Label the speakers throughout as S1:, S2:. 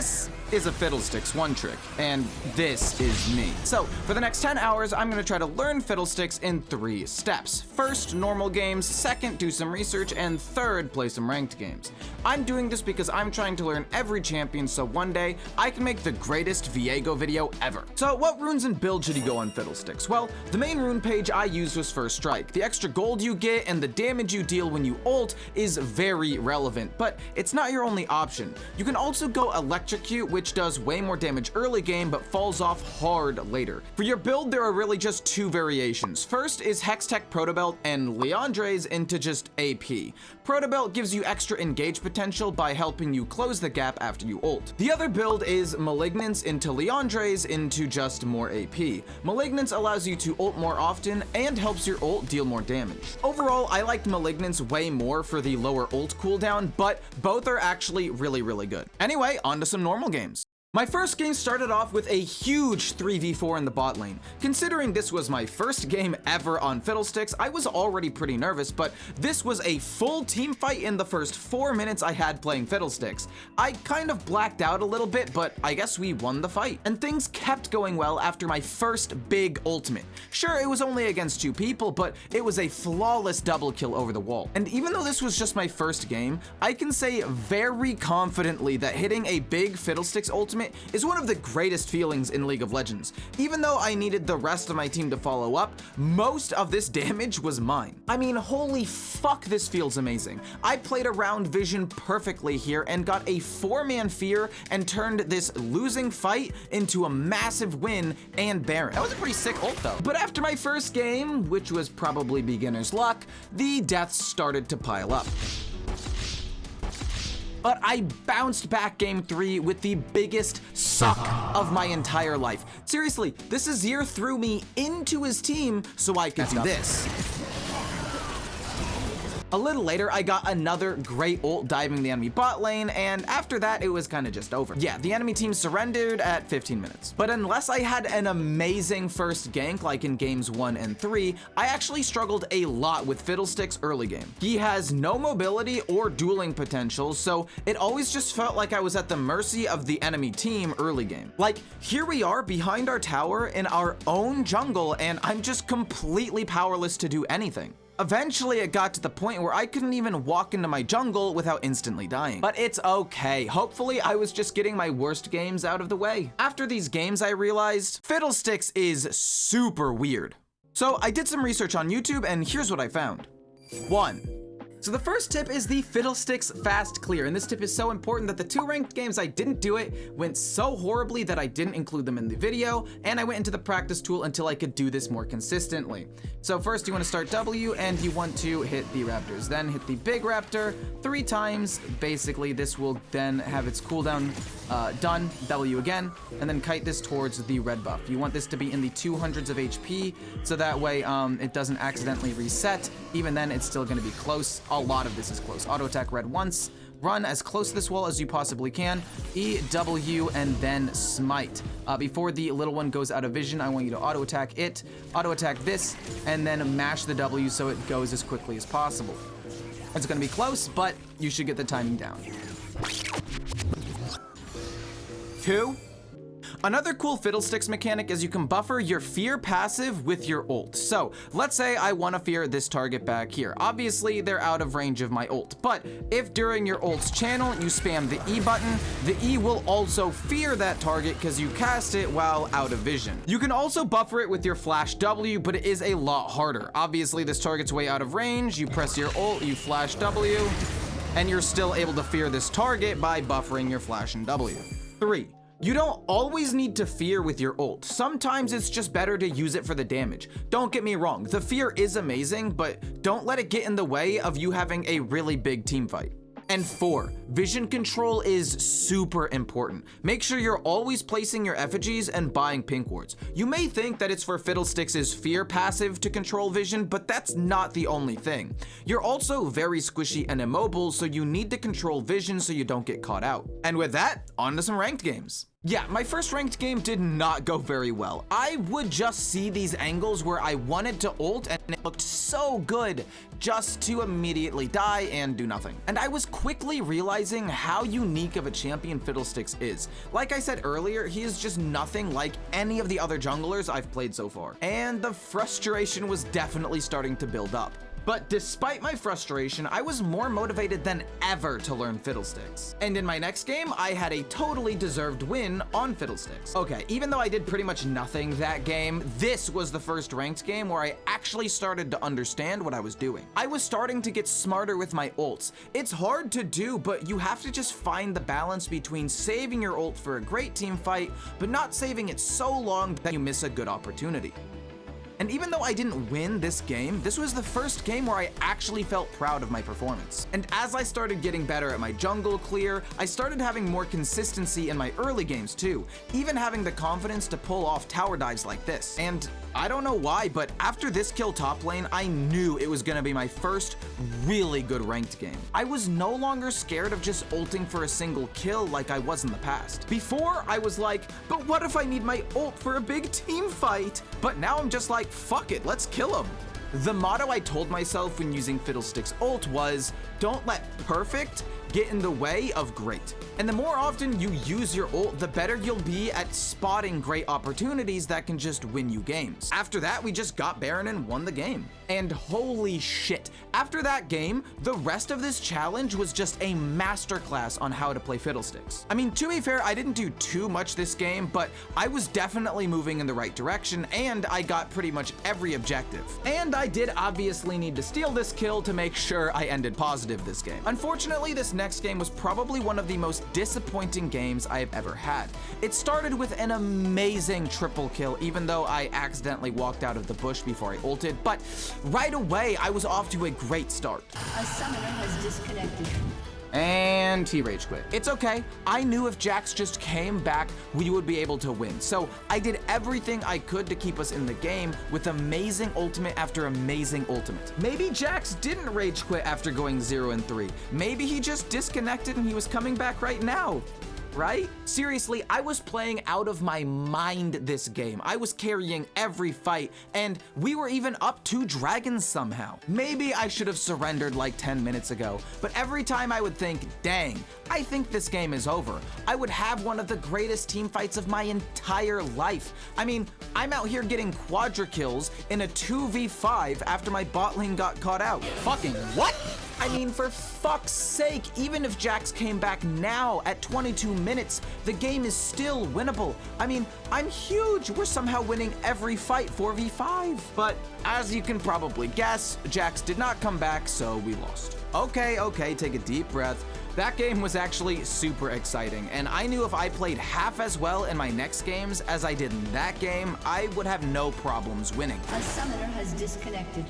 S1: This is a Fiddlesticks one trick, and this is me. So, for the next 10 hours, I'm gonna try to learn Fiddlesticks in 3 steps. First, normal games, second, do some research, and third, play some ranked games. I'm doing this because I'm trying to learn every champion so one day I can make the greatest Viego video ever. So what runes and build should you go on Fiddlesticks? Well, the main rune page I used was First Strike. The extra gold you get and the damage you deal when you ult is very relevant, but it's not your only option. You can also go Electrocute, which does way more damage early game but falls off hard later. For your build, there are really just 2 variations. First is Hextech Protobelt and Leandre's into just AP. Protobelt gives you extra engage potential by helping you close the gap after you ult. The other build is Malignance into Leandre's into just more AP. Malignance allows you to ult more often and helps your ult deal more damage. Overall, I liked Malignance way more for the lower ult cooldown, but both are actually really good. Anyway, on to some normal games. My first game started off with a huge 3v4 in the bot lane. Considering this was my first game ever on Fiddlesticks, I was already pretty nervous, but this was a full team fight in the first 4 minutes I had playing Fiddlesticks. I kind of blacked out a little bit, but I guess we won the fight. And things kept going well after my first big ultimate. Sure, it was only against 2 people, but it was a flawless double kill over the wall. And even though this was just my first game, I can say very confidently that hitting a big Fiddlesticks ultimate is one of the greatest feelings in League of Legends. Even though I needed the rest of my team to follow up, most of this damage was mine. I mean, holy fuck, this feels amazing. I played around vision perfectly here and got a 4-man fear and turned this losing fight into a massive win and Baron. That was a pretty sick ult though. But after my first game, which was probably beginner's luck, the deaths started to pile up. But I bounced back game 3 with the biggest suck of my entire life. Seriously, this Azir threw me into his team so I could do this. A little later, I got another great ult diving the enemy bot lane, and after that, it was kind of just over. Yeah, the enemy team surrendered at 15 minutes. But unless I had an amazing first gank like in games 1 and 3, I actually struggled a lot with Fiddlesticks early game. He has no mobility or dueling potential, so it always just felt like I was at the mercy of the enemy team early game. Like, here we are behind our tower in our own jungle, and I'm just completely powerless to do anything. Eventually, it got to the point where I couldn't even walk into my jungle without instantly dying. But it's okay. Hopefully, I was just getting my worst games out of the way. After these games, I realized Fiddlesticks is super weird. So I did some research on YouTube, and here's what I found. 1. So the first tip is the Fiddlesticks fast clear, and this tip is so important that the 2 ranked games I didn't do it went so horribly that I didn't include them in the video, and I went into the practice tool until I could do this more consistently. So first you want to start W and you want to hit the raptors, then hit the big raptor 3 times. Basically this will then have its cooldown done, W again, and then kite this towards the red buff. You want this to be in the 200s of HP, so that way it doesn't accidentally reset. Even then it's still going to be close. A lot of this is close. Auto attack red once, run as close to this wall as you possibly can, E, W, and then smite. Before the little one goes out of vision, I want you to auto attack it, auto attack this, and then mash the W so it goes as quickly as possible. It's gonna be close, but you should get the timing down. 2. Another cool Fiddlesticks mechanic is you can buffer your fear passive with your ult. So let's say I want to fear this target back here. Obviously they're out of range of my ult, but if during your ult's channel you spam the E button, the E will also fear that target because you cast it while out of vision. You can also buffer it with your flash W, but it is a lot harder. Obviously this target's way out of range, you press your ult, you flash W, and you're still able to fear this target by buffering your flash and W. 3. You don't always need to fear with your ult. Sometimes it's just better to use it for the damage. Don't get me wrong, the fear is amazing, but don't let it get in the way of you having a really big team fight. And 4, vision control is super important. Make sure you're always placing your effigies and buying pink wards. You may think that it's for Fiddlesticks' fear passive to control vision, but that's not the only thing. You're also very squishy and immobile, so you need to control vision so you don't get caught out. And with that, on to some ranked games. Yeah, my first ranked game did not go very well. I would just see these angles where I wanted to ult and it looked so good just to immediately die and do nothing. And I was quickly realizing how unique of a champion Fiddlesticks is. Like I said earlier, he is just nothing like any of the other junglers I've played so far. And the frustration was definitely starting to build up. But despite my frustration, I was more motivated than ever to learn Fiddlesticks. And in my next game, I had a totally deserved win on Fiddlesticks. Okay, even though I did pretty much nothing that game, this was the first ranked game where I actually started to understand what I was doing. I was starting to get smarter with my ults. It's hard to do, but you have to just find the balance between saving your ult for a great team fight, but not saving it so long that you miss a good opportunity. And even though I didn't win this game, this was the first game where I actually felt proud of my performance. And as I started getting better at my jungle clear, I started having more consistency in my early games too, even having the confidence to pull off tower dives like this. And I don't know why, but after this kill top lane, I knew it was gonna be my first really good ranked game. I was no longer scared of just ulting for a single kill like I was in the past. Before, I was like, but what if I need my ult for a big team fight? But now I'm just like, fuck it, let's kill him. The motto I told myself when using Fiddlesticks ult was, don't let perfect get in the way of great. And the more often you use your ult, the better you'll be at spotting great opportunities that can just win you games. After that, we just got Baron and won the game. And holy shit, after that game, the rest of this challenge was just a masterclass on how to play Fiddlesticks. I mean, to be fair, I didn't do too much this game, but I was definitely moving in the right direction, and I got pretty much every objective. And I did obviously need to steal this kill to make sure I ended positive this game. Unfortunately, this next game was probably one of the most disappointing games I have ever had. It started with an amazing triple kill, even though I accidentally walked out of the bush before I ulted, but right away I was off to a great start.
S2: A summoner has disconnected.
S1: And he rage quit. It's okay. I knew if Jax just came back, we would be able to win. So I did everything I could to keep us in the game with amazing ultimate after amazing ultimate. Maybe Jax didn't rage quit after going 0-3. Maybe he just disconnected and he was coming back right now. Right? Seriously, I was playing out of my mind this game. I was carrying every fight, and we were even up 2 dragons somehow. Maybe I should have surrendered like 10 minutes ago, but every time I would think, dang, I think this game is over, I would have one of the greatest team fights of my entire life. I mean, I'm out here getting quadra kills in a 2v5 after my bot lane got caught out. Fucking what? I mean, for fuck's sake, even if Jax came back now at 22 minutes, the game is still winnable. I mean, I'm huge. We're somehow winning every fight 4v5. But as you can probably guess, Jax did not come back, so we lost. Okay, take a deep breath. That game was actually super exciting, and I knew if I played half as well in my next games as I did in that game, I would have no problems winning.
S2: A summoner has disconnected.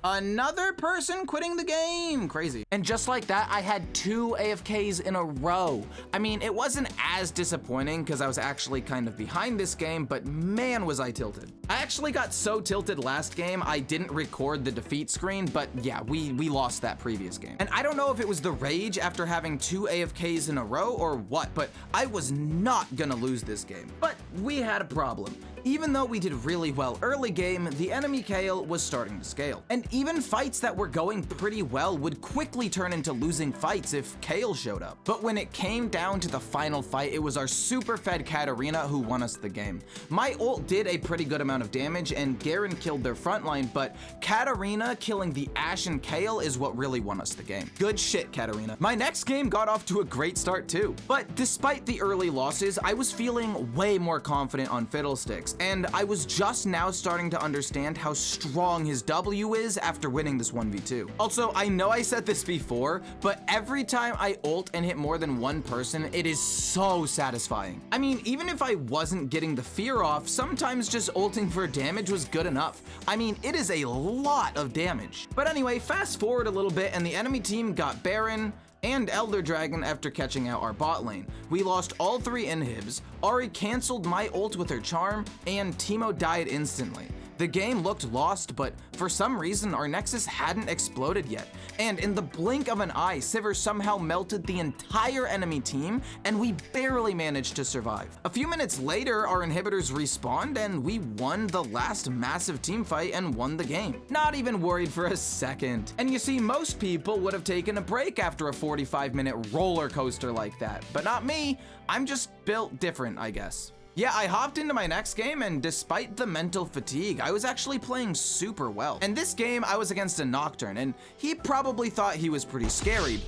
S1: Another person quitting the game. Crazy. And just like that, I had 2 AFKs in a row. I mean, it wasn't as disappointing because I was actually kind of behind this game, but man, was I tilted. I actually got so tilted last game, I didn't record the defeat screen, but yeah, we lost that previous game. And I don't know if it was the rage after having 2 AFKs in a row or what, but I was not gonna lose this game. But we had a problem. Even though we did really well early game, the enemy Kayle was starting to scale. And even fights that were going pretty well would quickly turn into losing fights if Kayle showed up. But when it came down to the final fight, it was our super fed Katarina who won us the game. My ult did a pretty good amount of damage and Garen killed their frontline, but Katarina killing the Ashe and Kayle is what really won us the game. Good shit, Katarina. My next game got off to a great start too. But despite the early losses, I was feeling way more confident on Fiddlesticks, and I was just now starting to understand how strong his W is after winning this 1v2. Also, I know I said this before, but every time I ult and hit more than one person, it is so satisfying. I mean, even if I wasn't getting the fear off, sometimes just ulting for damage was good enough. I mean, it is a lot of damage. But anyway, fast forward a little bit and the enemy team got Baron and Elder Dragon after catching out our bot lane. We lost all 3 inhibs, Ahri cancelled my ult with her charm, and Teemo died instantly. The game looked lost, but for some reason our Nexus hadn't exploded yet. And in the blink of an eye, Sivir somehow melted the entire enemy team, and we barely managed to survive. A few minutes later, our inhibitors respawned, and we won the last massive team fight and won the game. Not even worried for a second. And you see, most people would have taken a break after a 45-minute roller coaster like that, but not me. I'm just built different, I guess. Yeah, I hopped into my next game, and despite the mental fatigue, I was actually playing super well. In this game, I was against a Nocturne, and he probably thought he was pretty scary,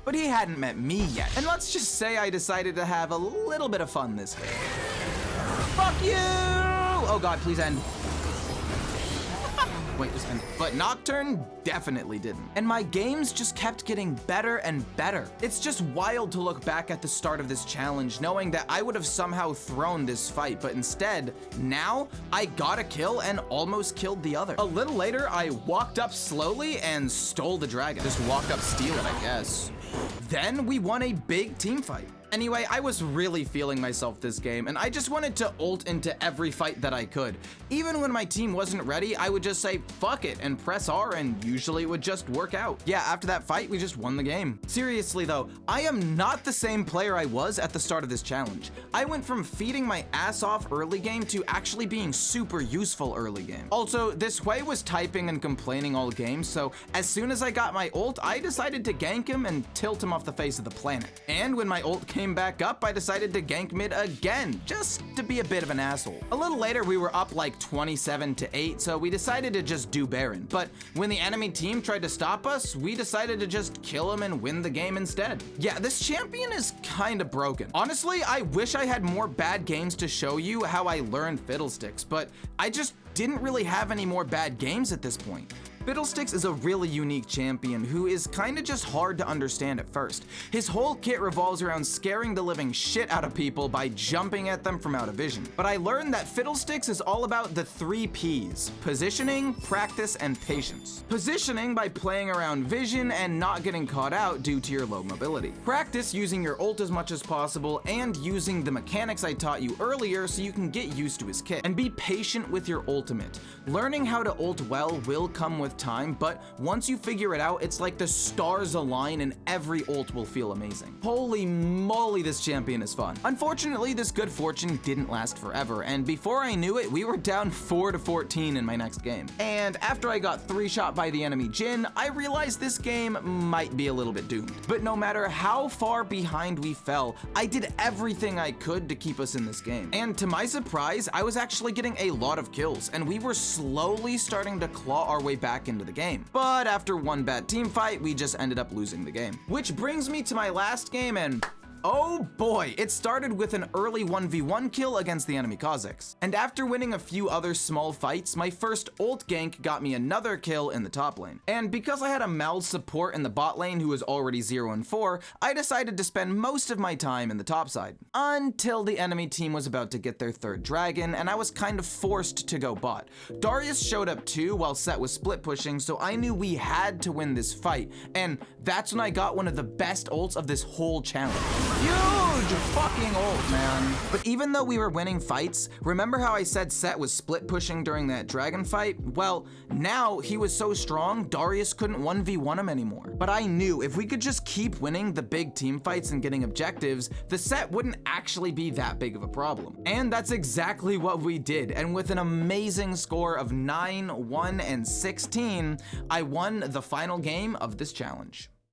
S1: but he hadn't met me yet. And let's just say I decided to have a little bit of fun this game. Fuck you! Oh god, please end. Wait, just end. But Nocturne definitely didn't. And my games just kept getting better and better. It's just wild to look back at the start of this challenge, knowing that I would have somehow thrown this fight, but instead, now, I got a kill and almost killed the other. A little later, I walked up slowly and stole the dragon. Just walked up, steal it, I guess. Then we won a big team fight. Anyway, I was really feeling myself this game, and I just wanted to ult into every fight that I could. Even when my team wasn't ready, I would just say, fuck it, and press R, and usually it would just work out. Yeah, after that fight, we just won the game. Seriously though, I am not the same player I was at the start of this challenge. I went from feeding my ass off early game to actually being super useful early game. Also, this Hui was typing and complaining all game, so as soon as I got my ult, I decided to gank him and tilt him off the face of the planet. And when my ult came back up, I decided to gank mid again, just to be a bit of an asshole. A little later, we were up like 27-8, so we decided to just do Baron. But when the enemy team tried to stop us, we decided to just kill him and win the game instead. Yeah, this champion is kinda broken. Honestly, I wish I had more bad games to show you how I learned Fiddlesticks, but I just didn't really have any more bad games at this point. Fiddlesticks is a really unique champion who is kinda just hard to understand at first. His whole kit revolves around scaring the living shit out of people by jumping at them from out of vision. But I learned that Fiddlesticks is all about the 3 Ps: positioning, practice, and patience. Positioning by playing around vision and not getting caught out due to your low mobility. Practice using your ult as much as possible and using the mechanics I taught you earlier so you can get used to his kit. And be patient with your ultimate. Learning how to ult well will come with time, but once you figure it out, it's like the stars align and every ult will feel amazing. Holy moly, this champion is fun. Unfortunately, this good fortune didn't last forever, and before I knew it, we were down 4-14 in my next game. And after I got 3-shot by the enemy Jhin, I realized this game might be a little bit doomed. But no matter how far behind we fell, I did everything I could to keep us in this game. And to my surprise, I was actually getting a lot of kills, and we were slowly starting to claw our way back into the game. But after one bad team fight, we just ended up losing the game. Which brings me to my last game, and oh boy, it started with an early 1v1 kill against the enemy Kazakhs. And after winning a few other small fights, my first ult gank got me another kill in the top lane. And because I had a Mal support in the bot lane who was already 0-4, I decided to spend most of my time in the top side. Until the enemy team was about to get their 3rd dragon, and I was kind of forced to go bot. Darius showed up too while Set was split pushing, so I knew we had to win this fight. And that's when I got one of the best ults of this whole challenge. Huge fucking ult, man. But even though we were winning fights, remember how I said Set was split pushing during that dragon fight? Well, now he was so strong, Darius couldn't 1v1 him anymore. But I knew if we could just keep winning the big team fights and getting objectives, the Set wouldn't actually be that big of a problem. And that's exactly what we did. And with an amazing score of 9, 1, and 16, I won the final game of this challenge.